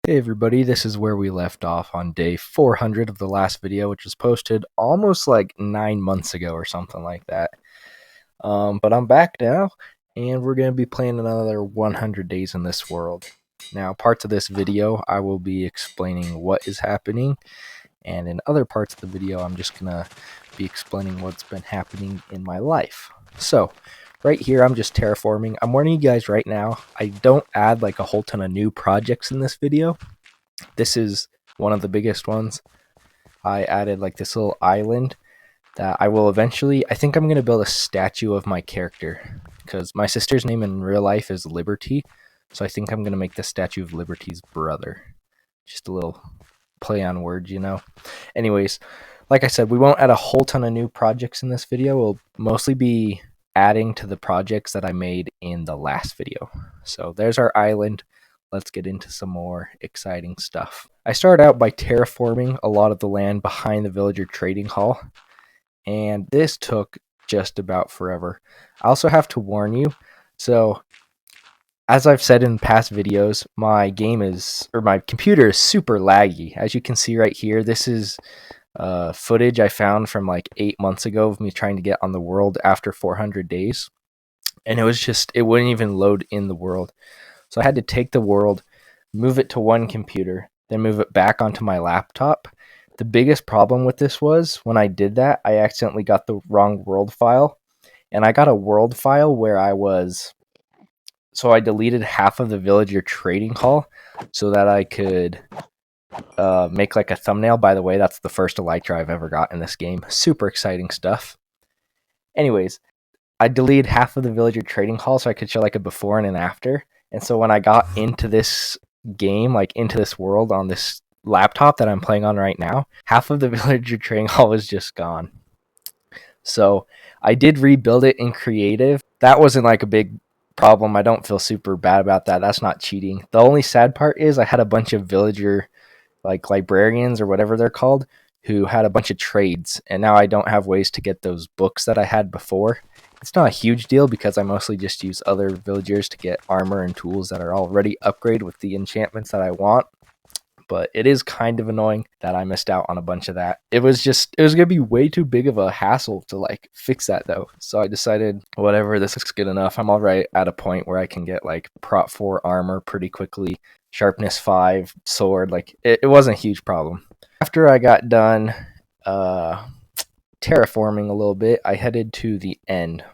Hey everybody, this is where we left off on day 400 of the last video, which was posted almost like 9 months ago or something like that. But I'm back now, and we're going to be playing another 100 days in this world. Now, parts of this video, I will be explaining what is happening, and in other parts of the video, I'm just going to be explaining what's been happening in my life. So, right here, I'm just terraforming. I'm warning you guys right now, I don't add like a whole ton of new projects in this video. This is one of the biggest ones. I added like this little island that I will eventually, I think I'm going to build a statue of my character because my sister's name in real life is Liberty. So I think I'm going to make the statue of Liberty's brother. Just a little play on words, you know. Anyways, like I said, we won't add a whole ton of new projects in this video. We'll mostly be adding to the projects that I made in the last video. So there's our island. Let's get into some more exciting stuff. I started out by terraforming a lot of the land behind the villager trading hall, and this took just about forever. I also have to warn you, so as I've said in past videos, my computer is super laggy. As you can see right here, this is footage I found from like 8 months ago of me trying to get on the world after 400 days. And it wouldn't even load in the world. So I had to take the world, move it to one computer, then move it back onto my laptop. The biggest problem with this was when I did that, I accidentally got the wrong world file. And I got a world file where so I deleted half of the villager trading hall so that I could make like a thumbnail. By the way, that's the first elytra I've ever got in this game. Super exciting stuff. Anyways, I deleted half of the villager trading hall so I could show like a before and an after. And so when I got into this game, like into this world on this laptop that I'm playing on right now, half of the villager trading hall was just gone. So I did rebuild it in creative. That wasn't like a big problem. I don't feel super bad about that. That's not cheating. The only sad part is I had a bunch of villager like librarians or whatever they're called who had a bunch of trades, and now I don't have ways to get those books that I had before. It's not a huge deal because I mostly just use other villagers to get armor and tools that are already upgraded with the enchantments that I want. But it is kind of annoying that I missed out on a bunch of that. It was going to be way too big of a hassle to like fix that though. So I decided, whatever, this is good enough. I'm already at a point where I can get like prot 4 armor pretty quickly, sharpness 5, sword. Like it wasn't a huge problem. After I got done terraforming a little bit, I headed to the end.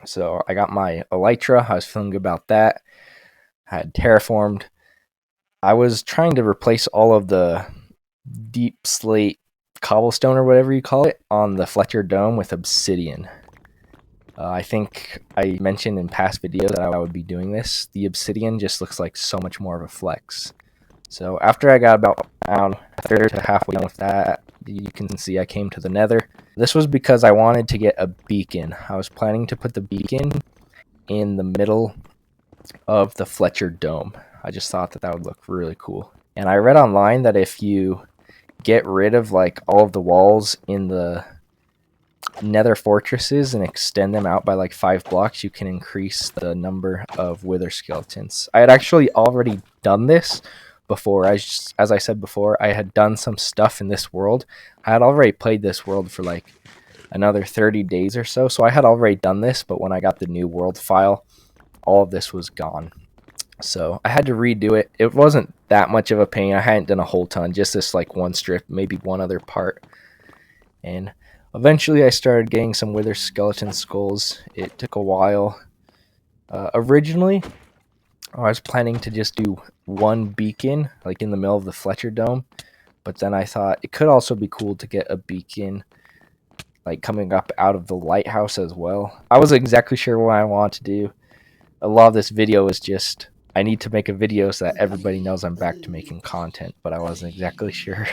So I got my elytra. I was feeling good about that. I had terraformed. I was trying to replace all of the deep slate cobblestone or whatever you call it on the Fletcher Dome with obsidian. I think I mentioned in past videos that I would be doing this. The obsidian just looks like so much more of a flex. So after I got about around a third to halfway done with that, you can see I came to the nether. This was because I wanted to get a beacon. I was planning to put the beacon in the middle of the Fletcher Dome. I just thought that would look really cool. And I read online that if you get rid of like all of the walls in the nether fortresses and extend them out by like 5 blocks, you can increase the number of wither skeletons. I had actually already done this before. As I said before, I had done some stuff in this world. I had already played this world for like another 30 days or so, so I had already done this, but when I got the new world file, all of this was gone. So I had to redo it. It wasn't that much of a pain. I hadn't done a whole ton, just this like one strip, maybe one other part. And eventually I started getting some wither skeleton skulls. It took a while. Originally, I was planning to just do one beacon, like in the middle of the Fletcher Dome. But then I thought it could also be cool to get a beacon like coming up out of the lighthouse as well. I wasn't exactly sure what I wanted to do. A lot of this video is just, I need to make a video so that everybody knows I'm back to making content, but I wasn't exactly sure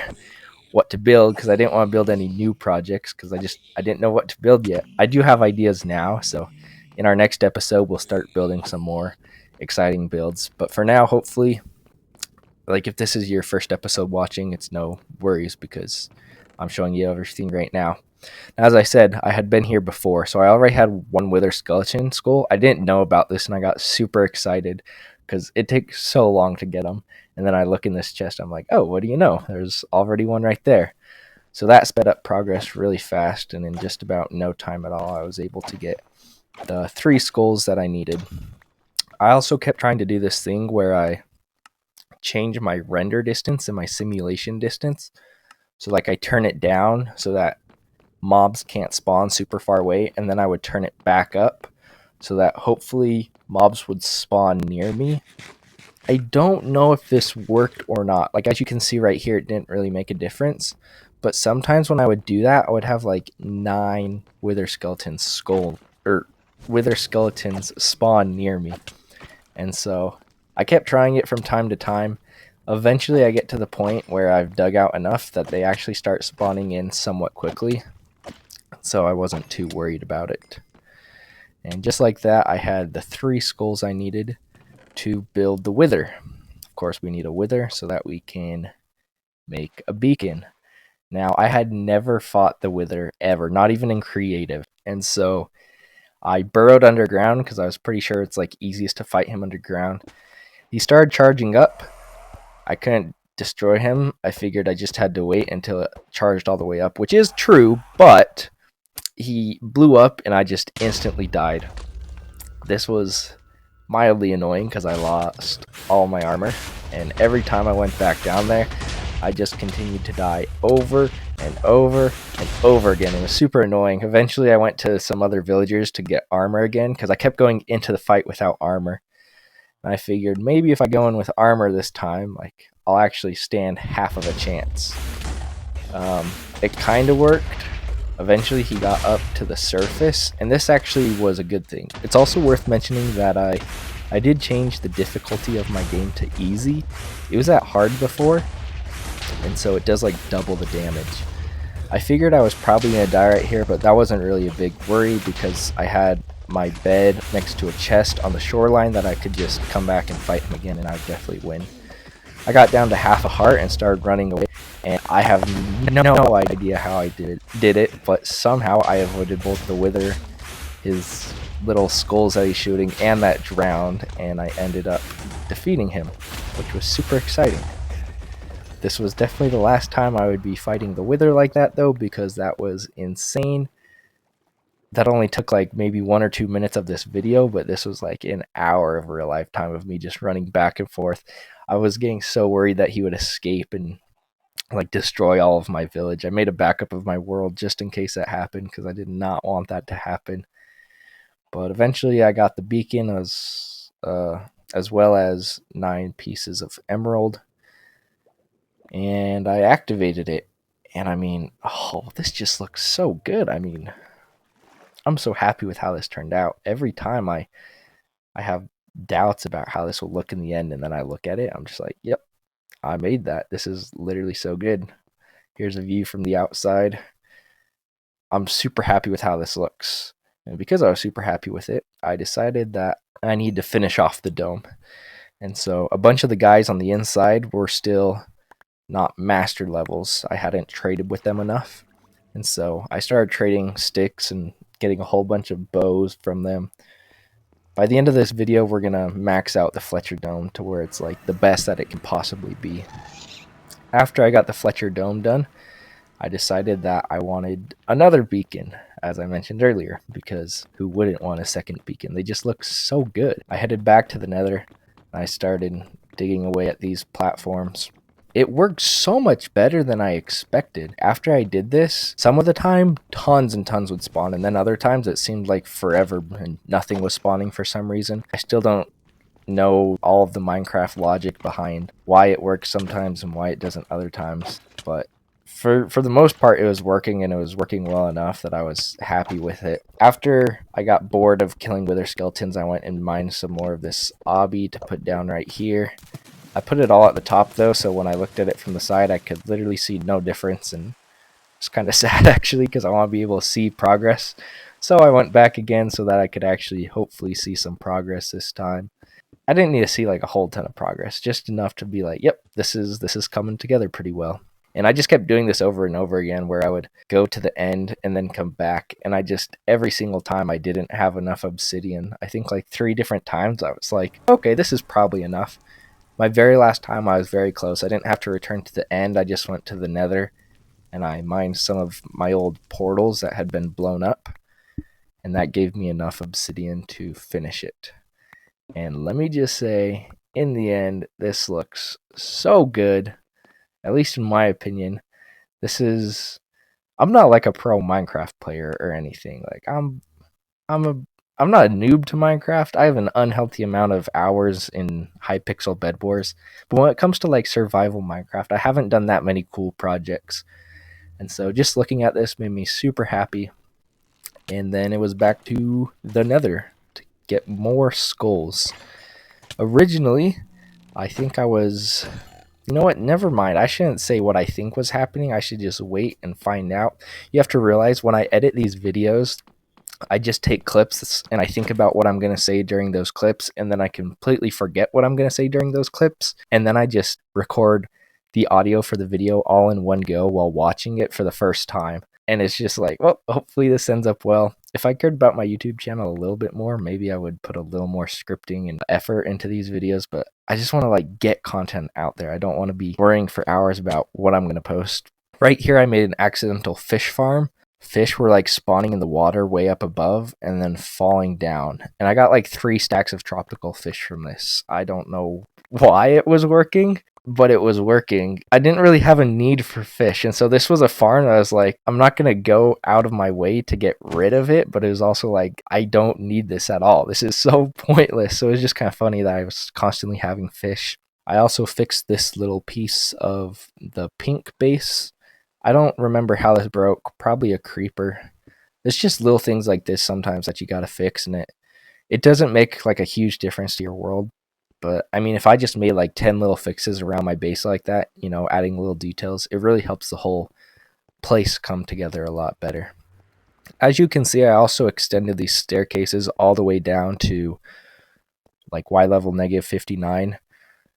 what to build because I didn't want to build any new projects because I didn't know what to build yet. I do have ideas now, so in our next episode we'll start building some more exciting builds. But for now, hopefully, like if this is your first episode watching, it's no worries because I'm showing you everything right now. As I said, I had been here before, so I already had one wither skeleton skull. I didn't know about this, and I got super excited because it takes so long to get them. And then I look in this chest, I'm like, oh, what do you know? There's already one right there. So that sped up progress really fast, and in just about no time at all, I was able to get the 3 skulls that I needed. I also kept trying to do this thing where I change my render distance and my simulation distance. So like I turn it down so that mobs can't spawn super far away, and then I would turn it back up so that hopefully mobs would spawn near me. I don't know if this worked or not. Like, as you can see right here, it didn't really make a difference. But sometimes when I would do that, I would have like 9 wither skeletons wither skeletons spawn near me. And so I kept trying it from time to time. Eventually I get to the point where I've dug out enough that they actually start spawning in somewhat quickly. So I wasn't too worried about it. And just like that, I had the 3 skulls I needed to build the wither. Of course, we need a wither so that we can make a beacon. Now, I had never fought the wither ever, not even in creative. And so I burrowed underground because I was pretty sure it's like easiest to fight him underground. He started charging up. I couldn't destroy him. I figured I just had to wait until it charged all the way up, which is true, but he blew up and I just instantly died. This was mildly annoying because I lost all my armor, and every time I went back down there, I just continued to die over and over and over again. It was super annoying. Eventually I went to some other villagers to get armor again because I kept going into the fight without armor. And I figured maybe if I go in with armor this time, like, I'll actually stand half of a chance. It kind of worked. Eventually he got up to the surface, and this actually was a good thing. It's also worth mentioning that I did change the difficulty of my game to easy. It was at hard before, and so it does like double the damage. I figured I was probably going to die right here, but that wasn't really a big worry because I had my bed next to a chest on the shoreline that I could just come back and fight him again, and I would definitely win. I got down to half a heart and started running away, and I have no idea how I did it, but somehow I avoided both the wither, his little skulls that he's shooting, and that drowned, and I ended up defeating him, which was super exciting. This was definitely the last time I would be fighting the wither like that, though, because that was insane. That only took like maybe 1 or 2 minutes of this video, but this was like an hour of real life time of me just running back and forth. I was getting so worried that he would escape and like destroy all of my village. I made a backup of my world just in case that happened because I did not want that to happen. But eventually I got the beacon as well as 9 pieces of emerald, and I activated it. And I mean, oh, this just looks so good. I mean, I'm so happy with how this turned out. Every time I have doubts about how this will look in the end, and then I look at it, I'm just like, yep, I made that. This is literally so good. Here's a view from the outside. I'm super happy with how this looks. And because I was super happy with it, I decided that I need to finish off the dome. And so a bunch of the guys on the inside were still not master levels. I hadn't traded with them enough. And so I started trading sticks and getting a whole bunch of bows from them. By the end of this video, we're going to max out the Fletcher Dome to where it's like the best that it can possibly be. After I got the Fletcher Dome done, I decided that I wanted another beacon, as I mentioned earlier, because who wouldn't want a second beacon? They just look so good. I headed back to the Nether, and I started digging away at these platforms. It worked so much better than I expected. After I did this, some of the time, tons and tons would spawn, and then other times it seemed like forever and nothing was spawning for some reason. I still don't know all of the Minecraft logic behind why it works sometimes and why it doesn't other times, but for the most part, it was working, and it was working well enough that I was happy with it. After I got bored of killing wither skeletons, I went and mined some more of this obby to put down right here. I put it all at the top, though, so when I looked at it from the side, I could literally see no difference, and it's kind of sad, actually, because I want to be able to see progress. So I went back again so that I could actually hopefully see some progress this time. I didn't need to see like a whole ton of progress, just enough to be like, yep, this is coming together pretty well. And I just kept doing this over and over again, where I would go to the end and then come back. And I just, every single time I didn't have enough obsidian. I think like 3 different times I was like, okay, this is probably enough. My very last time I was very close. I didn't have to return to the end. I just went to the nether and I mined some of my old portals that had been blown up. And that gave me enough obsidian to finish it. And let me just say, in the end, this looks so good. At least in my opinion. This is, I'm not like a pro Minecraft player or anything. Like I'm not a noob to Minecraft. I have an unhealthy amount of hours in Hypixel Bed Wars. But when it comes to like survival Minecraft, I haven't done that many cool projects. And so just looking at this made me super happy. And then it was back to the nether to get more skulls. Originally, I think I was, you know what? Never mind. I shouldn't say what I think was happening. I should just wait and find out. You have to realize when I edit these videos, I just take clips and I think about what I'm going to say during those clips, and then I completely forget what I'm going to say during those clips. And then I just record the audio for the video all in one go while watching it for the first time. And it's just like, well, hopefully this ends up well. If I cared about my YouTube channel a little bit more, maybe I would put a little more scripting and effort into these videos, but I just want to like get content out there. I don't want to be worrying for hours about what I'm going to post. Right here, I made an accidental fish farm. Fish were like spawning in the water way up above and then falling down. And I got like 3 stacks of tropical fish from this. I don't know why it was working, but it was working. I didn't really have a need for fish. And so this was a farm that I was like, I'm not going to go out of my way to get rid of it. But it was also like, I don't need this at all. This is so pointless. So it was just kind of funny that I was constantly having fish. I also fixed this little piece of the pink base. I don't remember how this broke. Probably a creeper. It's just little things like this sometimes that you got to fix. And it doesn't make like a huge difference to your world. But I mean, if I just made like 10 little fixes around my base like that, you know, adding little details, it really helps the whole place come together a lot better. As you can see, I also extended these staircases all the way down to like Y level negative 59.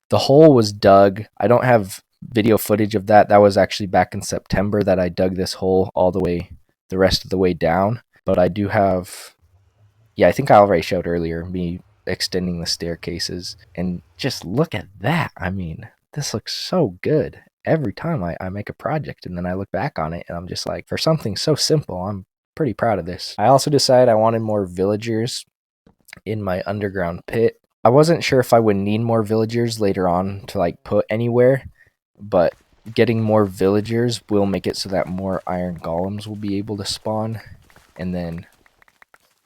The hole was dug. I don't have video footage of that. That was actually back in September that I dug this hole all the way, the rest of the way down. But I do have, yeah, I think I already showed earlier me extending the staircases, and just look at that. I mean, this looks so good every time I make a project, and then I look back on it and I'm just like, for something so simple, I'm pretty proud of this. I also decided I wanted more villagers in my underground pit. I wasn't sure if I would need more villagers later on to like put anywhere, but getting more villagers will make it so that more iron golems will be able to spawn, and then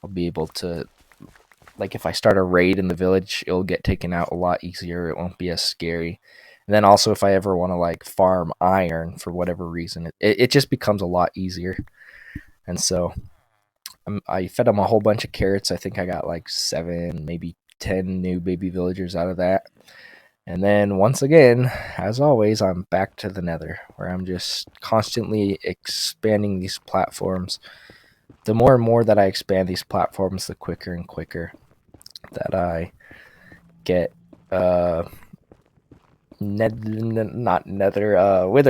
I'll be able to, like, if I start a raid in the village, it'll get taken out a lot easier. It won't be as scary. And then also, if I ever want to like farm iron for whatever reason, it just becomes a lot easier. And so I fed them a whole bunch of carrots. I think I got like 7, maybe 10 new baby villagers out of that. And then once again, as always, I'm back to the nether, where I'm just constantly expanding these platforms. The more and more that I expand these platforms, the quicker and quicker that I get wither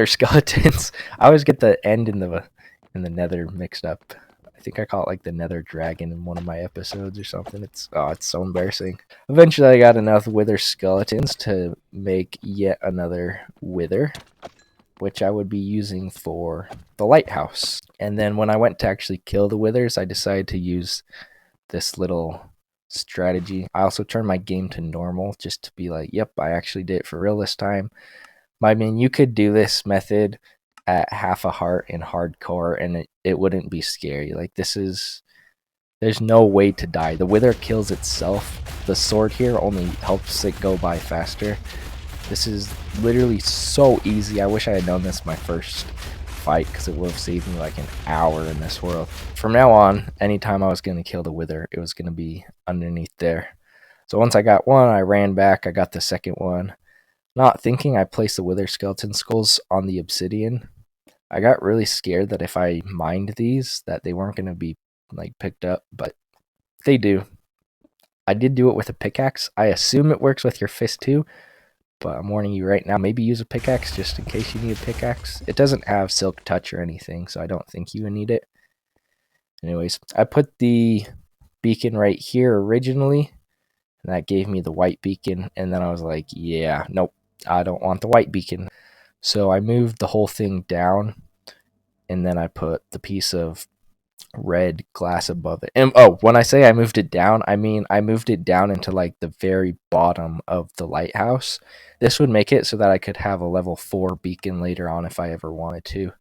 skeletons. I always get the end in the nether mixed up. I think I call it like the nether dragon in one of my episodes or something. It's so embarrassing. Eventually I got enough wither skeletons to make yet another wither, which I would be using for the lighthouse. And then when I went to actually kill the withers, I decided to use this little strategy. I also turned my game to normal just to be like, yep, I actually did it for real this time. I mean, you could do this method at half a heart in hardcore and it wouldn't be scary. Like, there's no way to die. The wither kills itself. The sword here only helps it go by faster. This is literally so easy. I wish I had known this my first fight, because it would have saved me like an hour in this world. From now on, anytime I was going to kill the wither, it was going to be underneath there. So once I got one, I ran back. I got the second one. Not thinking, I placed the wither skeleton skulls on the obsidian. I got really scared that if I mined these, that they weren't going to be like picked up, but they do. I did do it with a pickaxe. I assume it works with your fist too, But I'm warning you right now, maybe use a pickaxe just in case you need a pickaxe. It doesn't have silk touch or anything, so I don't think you would need it. Anyways, I put the beacon right here originally, and that gave me the white beacon, and then I was like, yeah, nope, I don't want the white beacon. So I moved the whole thing down, and then I put the piece of red glass above it. And oh, when I say I moved it down, I mean I moved it down into like the very bottom of the lighthouse. This would make it so that I could have a level 4 beacon later on if I ever wanted to.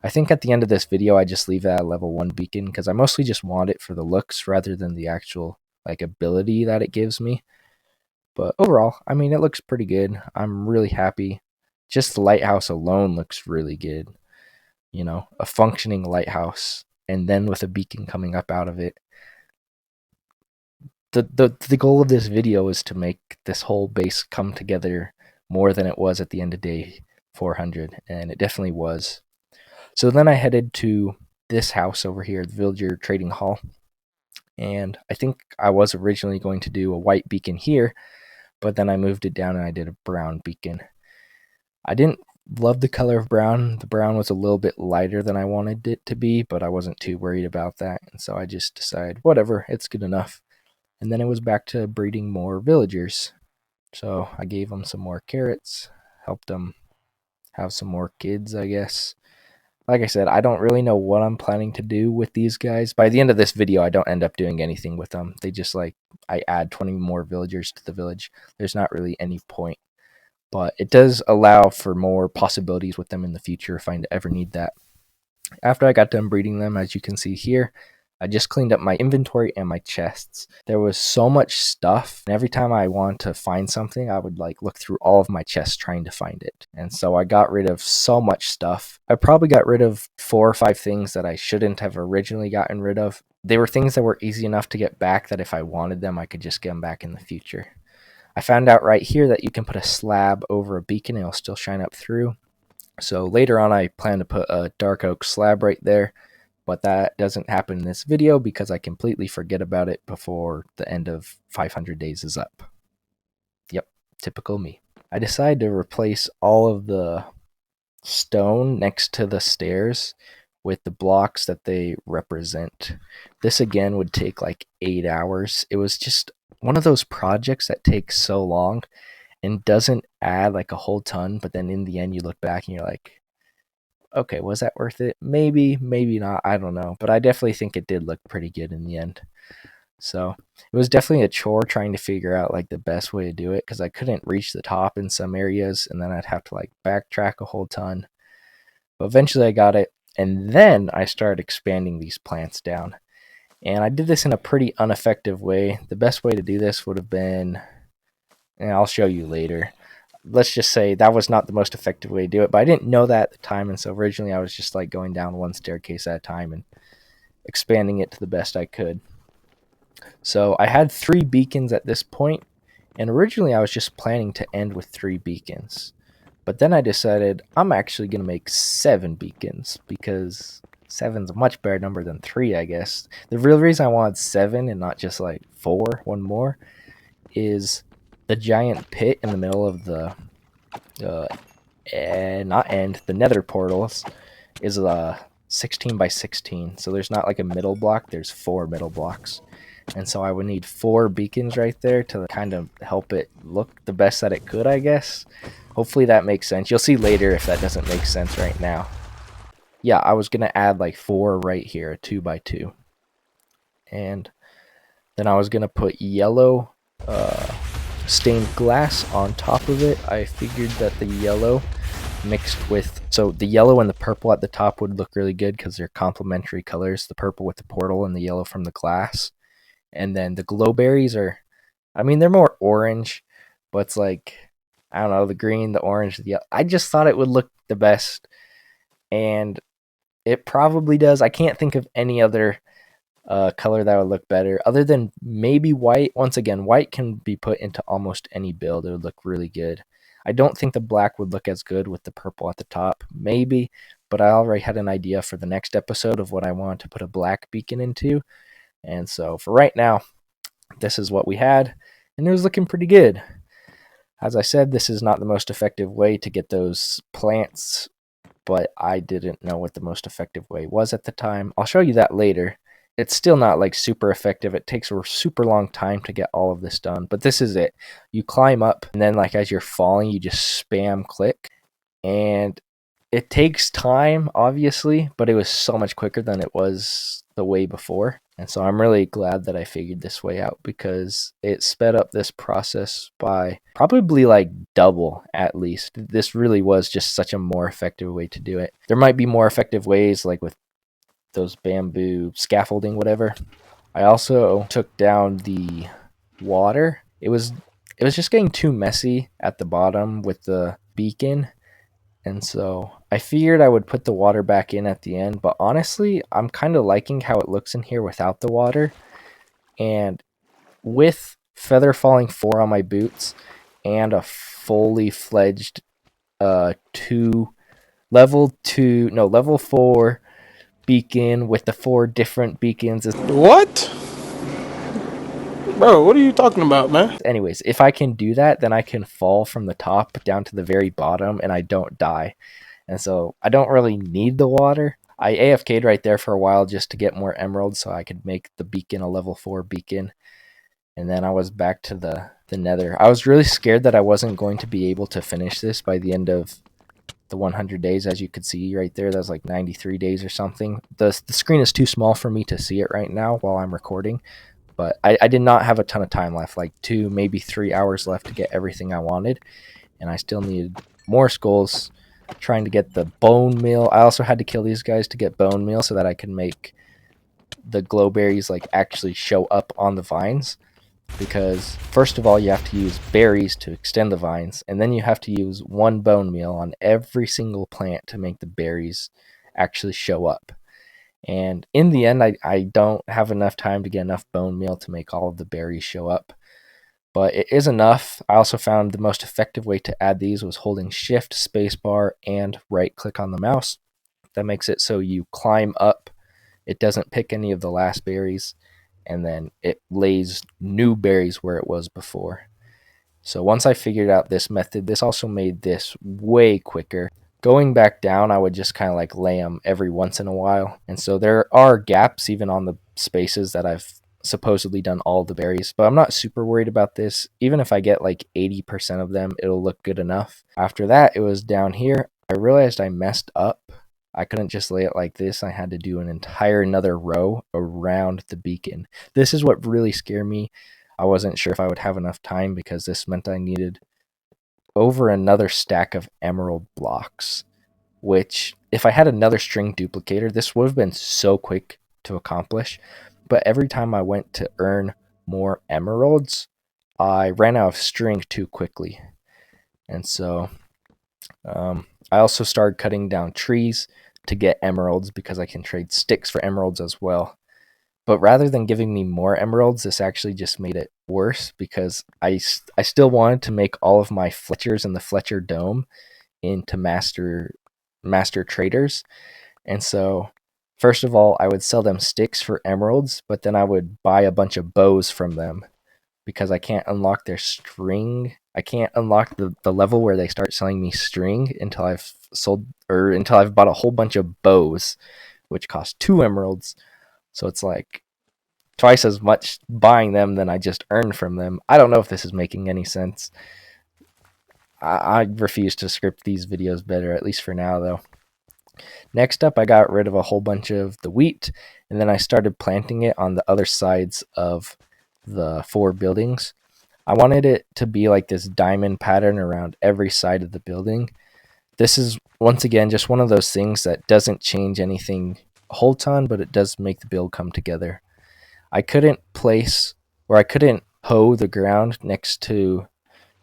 I think at the end of this video I just leave that a level 1 beacon because I mostly just want it for the looks rather than the actual like ability that it gives me. But overall, I mean, it looks pretty good. I'm really happy. Just the lighthouse alone looks really good. You know, a functioning lighthouse, and then with a beacon coming up out of it. The goal of this video is to make this whole base come together more than it was at the end of day 400, and it definitely was. So then I headed to this house over here, the Villager Trading Hall, and I think I was originally going to do a white beacon here, but then I moved it down and I did a brown beacon. I didn't love the color of brown. The brown was a little bit lighter than I wanted it to be, but I wasn't too worried about that, and so I just decided, whatever, it's good enough. And then it was back to breeding more villagers. So I gave them some more carrots, helped them have some more kids, I guess. Like I said, I don't really know what I'm planning to do with these guys. By the end of this video, I don't end up doing anything with them. They just like, I add 20 more villagers to the village. There's not really any point. But it does allow for more possibilities with them in the future if I ever need that. After I got done breeding them, as you can see here, I just cleaned up my inventory and my chests. There was so much stuff, and every time I wanted to find something, I would like look through all of my chests trying to find it. And so I got rid of so much stuff. I probably got rid of 4 or 5 things that I shouldn't have originally gotten rid of. They were things that were easy enough to get back that if I wanted them, I could just get them back in the future. I found out right here that you can put a slab over a beacon and it'll still shine up through. So later on, I plan to put a dark oak slab right there, but that doesn't happen in this video because I completely forget about it before the end of 500 days is up. Yep, typical me. I decided to replace all of the stone next to the stairs with the blocks that they represent. This again would take like 8 hours. It was just one of those projects that takes so long and doesn't add like a whole ton, but then in the end you look back and you're like, okay, was that worth it? Maybe, maybe not, I don't know, but I definitely think it did look pretty good in the end. So it was definitely a chore trying to figure out like the best way to do it because I couldn't reach the top in some areas and then I'd have to like backtrack a whole ton. But eventually I got it, and then I started expanding these plants down. And I did this in a pretty ineffective way. The best way to do this would have been, and I'll show you later. Let's just say that was not the most effective way to do it, but I didn't know that at the time, and so originally I was just like going down one staircase at a time and expanding it to the best I could. So I had 3 beacons at this point, and originally I was just planning to end with 3 beacons. But then I decided I'm actually going to make 7 beacons because 7's a much better number than 3, I guess. The real reason I wanted 7 and not just like 4, one more, is the giant pit in the middle of the the nether portals is 16 by 16. So there's not like a middle block, there's 4 middle blocks. And so I would need 4 beacons right there to kind of help it look the best that it could, I guess. Hopefully that makes sense. You'll see later if that doesn't make sense right now. Yeah, I was going to add like 4 right here, 2 by 2. And then I was going to put yellow stained glass on top of it. I figured that the yellow mixed with, so the yellow and the purple at the top would look really good because they're complementary colors, the purple with the portal and the yellow from the glass. And then the glowberries are, I mean, they're more orange, but it's like, I don't know, the green, the orange, the yellow. I just thought it would look the best, and it probably does. I can't think of any other color that would look better other than maybe white. Once again, white can be put into almost any build. It would look really good. I don't think the black would look as good with the purple at the top. Maybe, but I already had an idea for the next episode of what I wanted to put a black beacon into. And so for right now, this is what we had, and it was looking pretty good. As I said, this is not the most effective way to get those plants, but I didn't know what the most effective way was at the time. I'll show you that later. It's still not like super effective. It takes a super long time to get all of this done, but this is it. You climb up, and then like as you're falling, you just spam click, and it takes time, obviously, but it was so much quicker than it was the way before. And so I'm really glad that I figured this way out, because it sped up this process by probably like double at least. This really was just such a more effective way to do it. There might be more effective ways, like with those bamboo scaffolding, whatever. I also took down the water. It was just getting too messy at the bottom with the beacon, and so I figured I would put the water back in at the end, but honestly, I'm kind of liking how it looks in here without the water. And with Feather Falling 4 on my boots and a fully fledged level 4 beacon with the 4 different beacons. What? Bro, what are you talking about, man? Anyways, if I can do that, then I can fall from the top down to the very bottom and I don't die. And so I don't really need the water. I AFK'd right there for a while just to get more emeralds so I could make the beacon a level 4 beacon. And then I was back to the nether. I was really scared that I wasn't going to be able to finish this by the end of the 100 days. As you could see right there, that's like 93 days or something. The screen is too small for me to see it right now while I'm recording. But I did not have a ton of time left, like 2, maybe 3 hours left to get everything I wanted. And I still needed more skulls, trying to get the bone meal. I also had to kill these guys to get bone meal so that I can make the glowberries like actually show up on the vines. Because first of all, you have to use berries to extend the vines, and then you have to use 1 bone meal on every single plant to make the berries actually show up. And in the end, I don't have enough time to get enough bone meal to make all of the berries show up, but it is enough. I also found the most effective way to add these was holding shift, spacebar, and right click on the mouse. That makes it so you climb up. It doesn't pick any of the last berries, and then it lays new berries where it was before. So once I figured out this method, this also made this way quicker. Going back down, I would just kind of like lay them every once in a while. And so there are gaps even on the spaces that I've supposedly done all the berries, but I'm not super worried about this. Even if I get like 80% of them, it'll look good enough. After that, it was down here. I realized I messed up. I couldn't just lay it like this. I had to do an entire another row around the beacon. This is what really scared me. I wasn't sure if I would have enough time, because this meant I needed over another stack of emerald blocks, which if I had another string duplicator, this would have been so quick to accomplish. But every time I went to earn more emeralds, I ran out of string too quickly. And so I also started cutting down trees to get emeralds, because I can trade sticks for emeralds as well. But rather than giving me more emeralds, this actually just made it worse, because I still wanted to make all of my Fletchers in the Fletcher Dome into master traders. And so first of all, I would sell them sticks for emeralds, but then I would buy a bunch of bows from them, because I can't unlock their string. I can't unlock the level where they start selling me string until I've bought a whole bunch of bows, which cost 2 emeralds. So it's like twice as much buying them than I just earned from them. I don't know if this is making any sense. I refuse to script these videos better, at least for now, though. Next up, I got rid of a whole bunch of the wheat, and then I started planting it on the other sides of the 4 buildings. I wanted it to be like this diamond pattern around every side of the building. This is, once again, just one of those things that doesn't change anything a whole ton, but it does make the build come together. I couldn't hoe the ground next to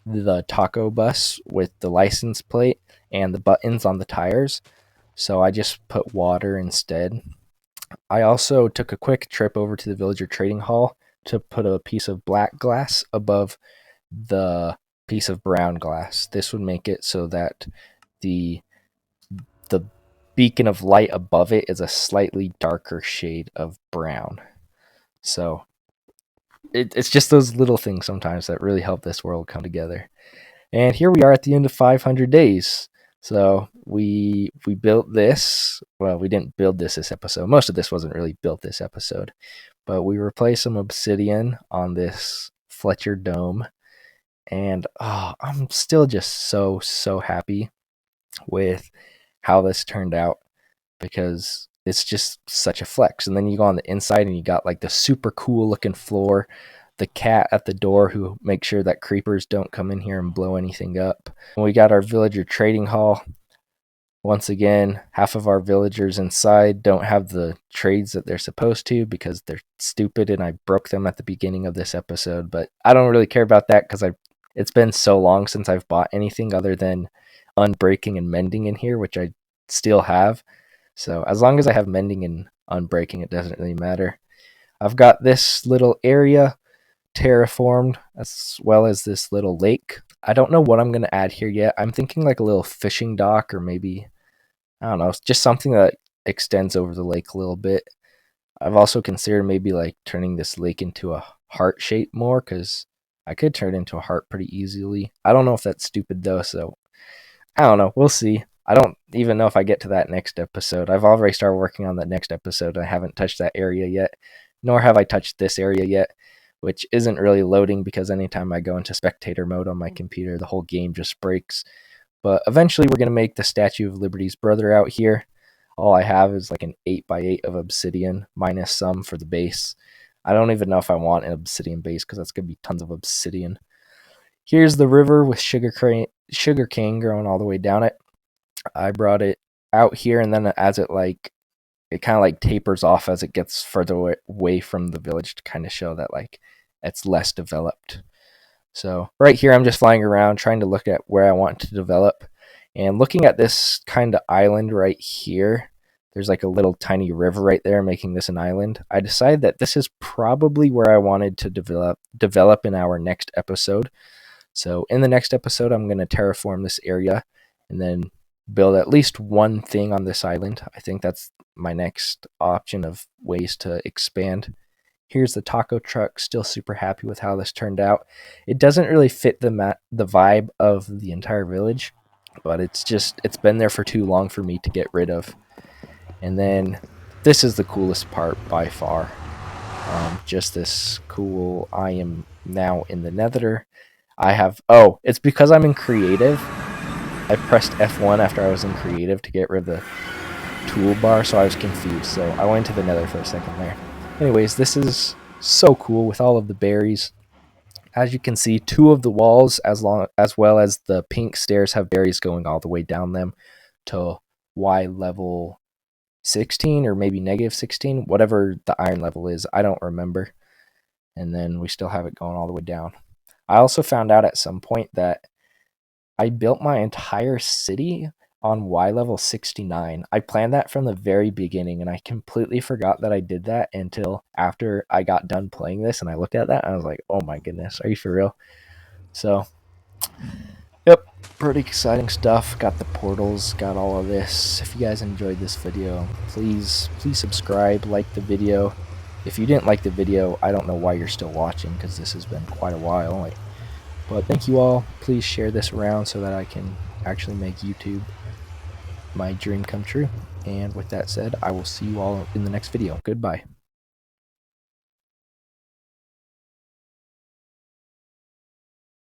the taco bus with the license plate and the buttons on the tires, so I just put water instead. I also took a quick trip over to the villager trading hall to put a piece of black glass above the piece of brown glass. This would make it so that the beacon of light above it is a slightly darker shade of brown. So it's just those little things sometimes that really help this world come together. And here we are at the end of 500 days. So we built this. Well, we didn't build this episode. Most of this wasn't really built this episode. But we replaced some obsidian on this Fletcher dome. And I'm still just so happy with how this turned out, because it's just such a flex. And then you go on the inside and you got like the super cool looking floor, the cat at the door who makes sure that creepers don't come in here and blow anything up. And we got our villager trading hall. Once again, half of our villagers inside don't have the trades that they're supposed to because they're stupid, and I broke them at the beginning of this episode. But I don't really care about that because it's been so long since I've bought anything other than unbreaking and mending in here, which I still have. So as long as I have mending and unbreaking, it doesn't really matter. I've got this little area terraformed as well as this little lake. I don't know what I'm going to add here yet. I'm thinking like a little fishing dock, or maybe, I don't know, just something that extends over the lake a little bit. I've also considered maybe like turning this lake into a heart shape more, because I could turn it into a heart pretty easily. I don't know if that's stupid though, so I don't know. We'll see. I don't even know if I get to that next episode. I've already started working on that next episode. I haven't touched that area yet, nor have I touched this area yet, which isn't really loading because anytime I go into spectator mode on my computer, the whole game just breaks. But eventually we're going to make the Statue of Liberty's brother out here. All I have is like an 8x8 of obsidian, minus some for the base. I don't even know if I want an obsidian base because that's going to be tons of obsidian. Here's the river with sugar cane growing all the way down it. I brought it out here, and then as it kind of like tapers off as it gets further away from the village to kind of show that like it's less developed. So right here I'm just flying around trying to look at where I want to develop, and looking at this kind of island right here. There's like a little tiny river right there making this an island. I decided that this is probably where I wanted to develop in our next episode. So in the next episode, I'm going to terraform this area and then build at least one thing on this island. I think that's my next option of ways to expand. Here's the taco truck. Still super happy with how this turned out. It doesn't really fit the vibe of the entire village, but it's been there for too long for me to get rid of. And then this is the coolest part by far. Just this cool, I am now in the nether. It's because I'm in creative. I pressed F1 after I was in creative to get rid of the toolbar, so I was confused. So I went to the nether for a second there. Anyways, this is so cool with all of the berries. As you can see, two of the walls, as well as the pink stairs, have berries going all the way down them to Y level 16 or maybe negative 16, whatever the iron level is. I don't remember. And then we still have it going all the way down. I also found out at some point that I built my entire city on Y level 69. I planned that from the very beginning, and I completely forgot that I did that until after I got done playing this, and I looked at that and I was like, oh my goodness, are you for real? So yep, pretty exciting stuff. Got the portals, got all of this. If you guys enjoyed this video, please subscribe, like the video. If you didn't like the video, I don't know why you're still watching, because this has been quite a while. But thank you all. Please share this around so that I can actually make YouTube my dream come true. And with that said, I will see you all in the next video. Goodbye.